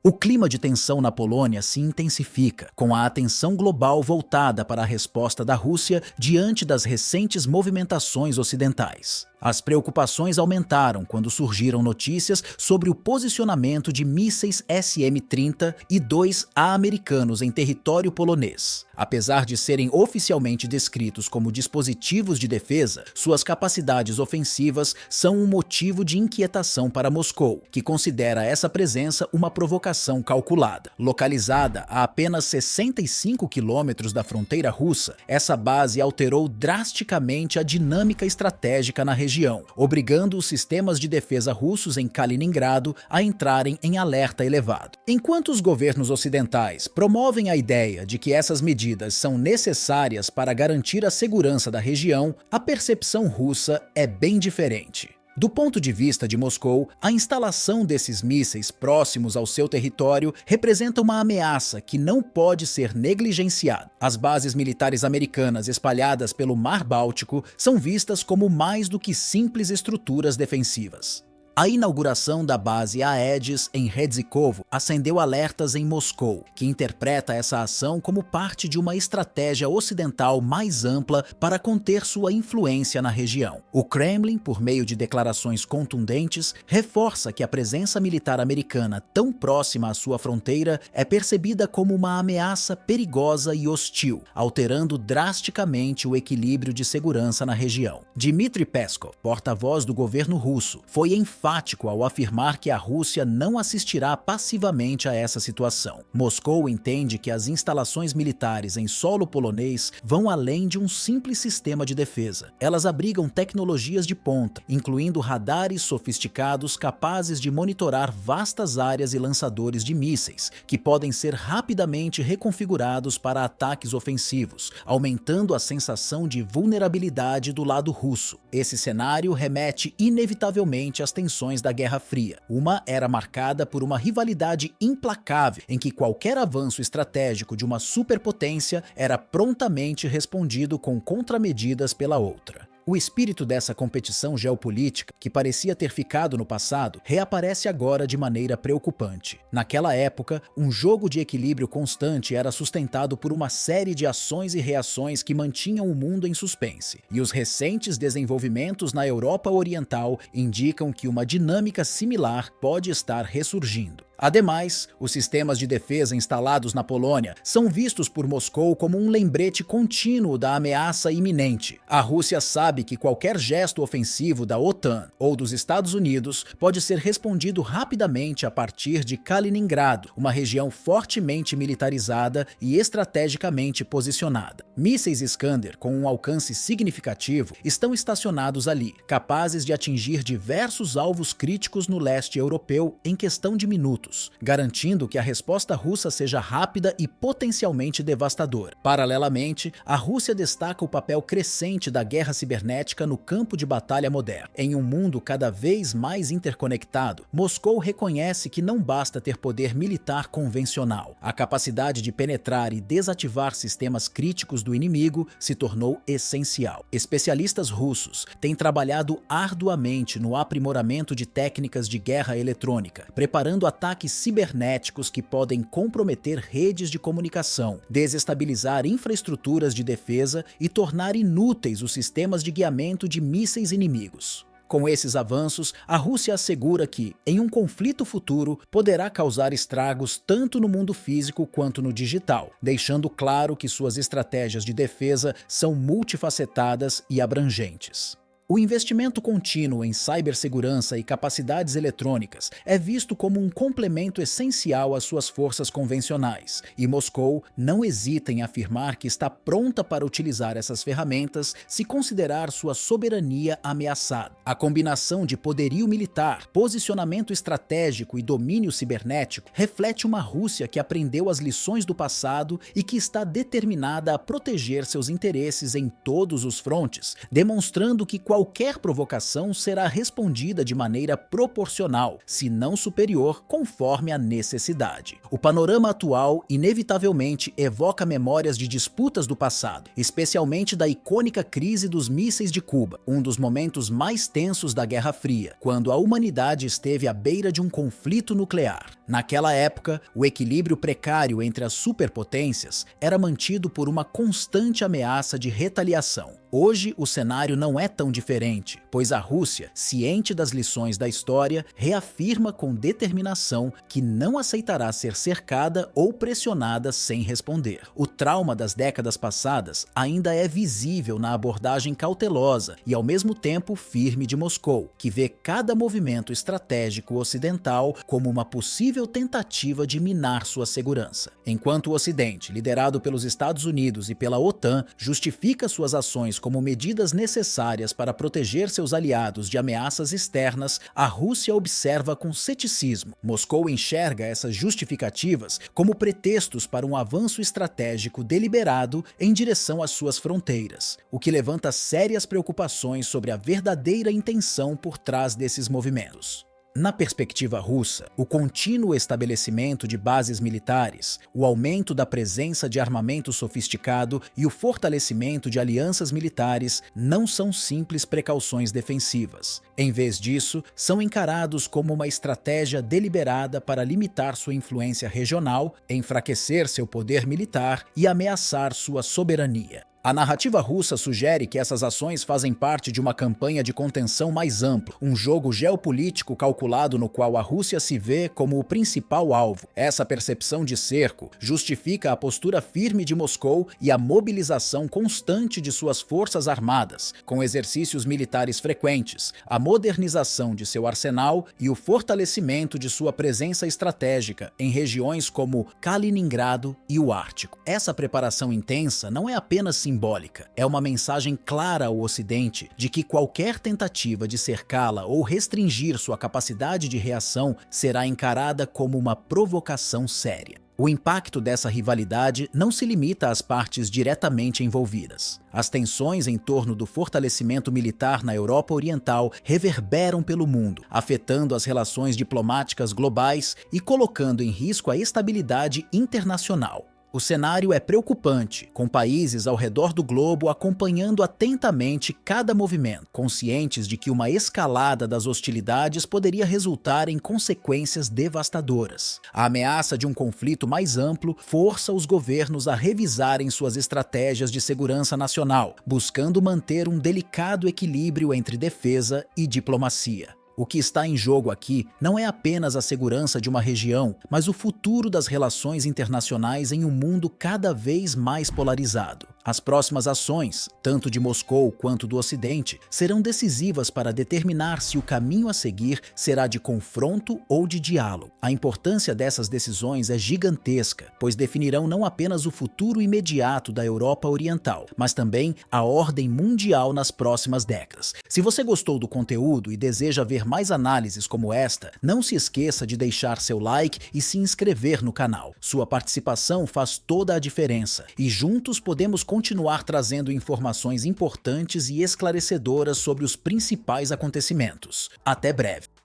O clima de tensão na Polônia se intensifica, com a atenção global voltada para a resposta da Rússia diante das recentes movimentações ocidentais. As preocupações aumentaram quando surgiram notícias sobre o posicionamento de mísseis SM-30 e 2A americanos em território polonês. Apesar de serem oficialmente descritos como dispositivos de defesa, suas capacidades ofensivas são um motivo de inquietação para Moscou, que considera essa presença uma provocação calculada. Localizada a apenas 65 quilômetros da fronteira russa, essa base alterou drasticamente a dinâmica estratégica na região, obrigando os sistemas de defesa russos em Kaliningrado a entrarem em alerta elevado. Enquanto os governos ocidentais promovem a ideia de que essas medidas são necessárias para garantir a segurança da região, a percepção russa é bem diferente. Do ponto de vista de Moscou, a instalação desses mísseis próximos ao seu território representa uma ameaça que não pode ser negligenciada. As bases militares americanas espalhadas pelo Mar Báltico são vistas como mais do que simples estruturas defensivas. A inauguração da base Aedes em Redzikovo acendeu alertas em Moscou, que interpreta essa ação como parte de uma estratégia ocidental mais ampla para conter sua influência na região. O Kremlin, por meio de declarações contundentes, reforça que a presença militar americana tão próxima à sua fronteira é percebida como uma ameaça perigosa e hostil, alterando drasticamente o equilíbrio de segurança na região. Dmitry Peskov, porta-voz do governo russo, foi enfático ao afirmar que a Rússia não assistirá passivamente a essa situação. Moscou entende que as instalações militares em solo polonês vão além de um simples sistema de defesa. Elas abrigam tecnologias de ponta, incluindo radares sofisticados capazes de monitorar vastas áreas e lançadores de mísseis, que podem ser rapidamente reconfigurados para ataques ofensivos, aumentando a sensação de vulnerabilidade do lado russo. Esse cenário remete inevitavelmente às tensões da Guerra Fria. Uma era marcada por uma rivalidade implacável em que qualquer avanço estratégico de uma superpotência era prontamente respondido com contramedidas pela outra. O espírito dessa competição geopolítica, que parecia ter ficado no passado, reaparece agora de maneira preocupante. Naquela época, um jogo de equilíbrio constante era sustentado por uma série de ações e reações que mantinham o mundo em suspense, e os recentes desenvolvimentos na Europa Oriental indicam que uma dinâmica similar pode estar ressurgindo. Ademais, os sistemas de defesa instalados na Polônia são vistos por Moscou como um lembrete contínuo da ameaça iminente. A Rússia sabe que qualquer gesto ofensivo da OTAN ou dos Estados Unidos pode ser respondido rapidamente a partir de Kaliningrado, uma região fortemente militarizada e estrategicamente posicionada. Mísseis Iskander com um alcance significativo estão estacionados ali, capazes de atingir diversos alvos críticos no leste europeu em questão de minutos, garantindo que a resposta russa seja rápida e potencialmente devastadora. Paralelamente, a Rússia destaca o papel crescente da guerra cibernética no campo de batalha moderno. Em um mundo cada vez mais interconectado, Moscou reconhece que não basta ter poder militar convencional. A capacidade de penetrar e desativar sistemas críticos do inimigo se tornou essencial. Especialistas russos têm trabalhado arduamente no aprimoramento de técnicas de guerra eletrônica, preparando ataques cibernéticos que podem comprometer redes de comunicação, desestabilizar infraestruturas de defesa e tornar inúteis os sistemas de guiamento de mísseis inimigos. Com esses avanços, a Rússia assegura que, em um conflito futuro, poderá causar estragos tanto no mundo físico quanto no digital, deixando claro que suas estratégias de defesa são multifacetadas e abrangentes. O investimento contínuo em cibersegurança e capacidades eletrônicas é visto como um complemento essencial às suas forças convencionais, e Moscou não hesita em afirmar que está pronta para utilizar essas ferramentas se considerar sua soberania ameaçada. A combinação de poderio militar, posicionamento estratégico e domínio cibernético reflete uma Rússia que aprendeu as lições do passado e que está determinada a proteger seus interesses em todos os frontes, demonstrando que qualquer qualquer provocação será respondida de maneira proporcional, se não superior, conforme a necessidade. O panorama atual inevitavelmente evoca memórias de disputas do passado, especialmente da icônica crise dos mísseis de Cuba, um dos momentos mais tensos da Guerra Fria, quando a humanidade esteve à beira de um conflito nuclear. Naquela época, o equilíbrio precário entre as superpotências era mantido por uma constante ameaça de retaliação. Hoje, o cenário não é tão diferente, pois a Rússia, ciente das lições da história, reafirma com determinação que não aceitará ser cercada ou pressionada sem responder. O trauma das décadas passadas ainda é visível na abordagem cautelosa e, ao mesmo tempo, firme de Moscou, que vê cada movimento estratégico ocidental como uma possível tentativa de minar sua segurança. Enquanto o Ocidente, liderado pelos Estados Unidos e pela OTAN, justifica suas ações como medidas necessárias para proteger seus aliados de ameaças externas, a Rússia observa com ceticismo. Moscou enxerga essas justificativas como pretextos para um avanço estratégico deliberado em direção às suas fronteiras, o que levanta sérias preocupações sobre a verdadeira intenção por trás desses movimentos. Na perspectiva russa, o contínuo estabelecimento de bases militares, o aumento da presença de armamento sofisticado e o fortalecimento de alianças militares não são simples precauções defensivas. Em vez disso, são encarados como uma estratégia deliberada para limitar sua influência regional, enfraquecer seu poder militar e ameaçar sua soberania. A narrativa russa sugere que essas ações fazem parte de uma campanha de contenção mais ampla, um jogo geopolítico calculado no qual a Rússia se vê como o principal alvo. Essa percepção de cerco justifica a postura firme de Moscou e a mobilização constante de suas forças armadas, com exercícios militares frequentes, a modernização de seu arsenal e o fortalecimento de sua presença estratégica em regiões como Kaliningrado e o Ártico. Essa preparação intensa não é apenas simbólica, é uma mensagem clara ao Ocidente de que qualquer tentativa de cercá-la ou restringir sua capacidade de reação será encarada como uma provocação séria. O impacto dessa rivalidade não se limita às partes diretamente envolvidas. As tensões em torno do fortalecimento militar na Europa Oriental reverberam pelo mundo, afetando as relações diplomáticas globais e colocando em risco a estabilidade internacional. O cenário é preocupante, com países ao redor do globo acompanhando atentamente cada movimento, conscientes de que uma escalada das hostilidades poderia resultar em consequências devastadoras. A ameaça de um conflito mais amplo força os governos a revisarem suas estratégias de segurança nacional, buscando manter um delicado equilíbrio entre defesa e diplomacia. O que está em jogo aqui não é apenas a segurança de uma região, mas o futuro das relações internacionais em um mundo cada vez mais polarizado. As próximas ações, tanto de Moscou quanto do Ocidente, serão decisivas para determinar se o caminho a seguir será de confronto ou de diálogo. A importância dessas decisões é gigantesca, pois definirão não apenas o futuro imediato da Europa Oriental, mas também a ordem mundial nas próximas décadas. Se você gostou do conteúdo e deseja ver mais análises como esta, não se esqueça de deixar seu like e se inscrever no canal. Sua participação faz toda a diferença e juntos podemos continuar trazendo informações importantes e esclarecedoras sobre os principais acontecimentos. Até breve!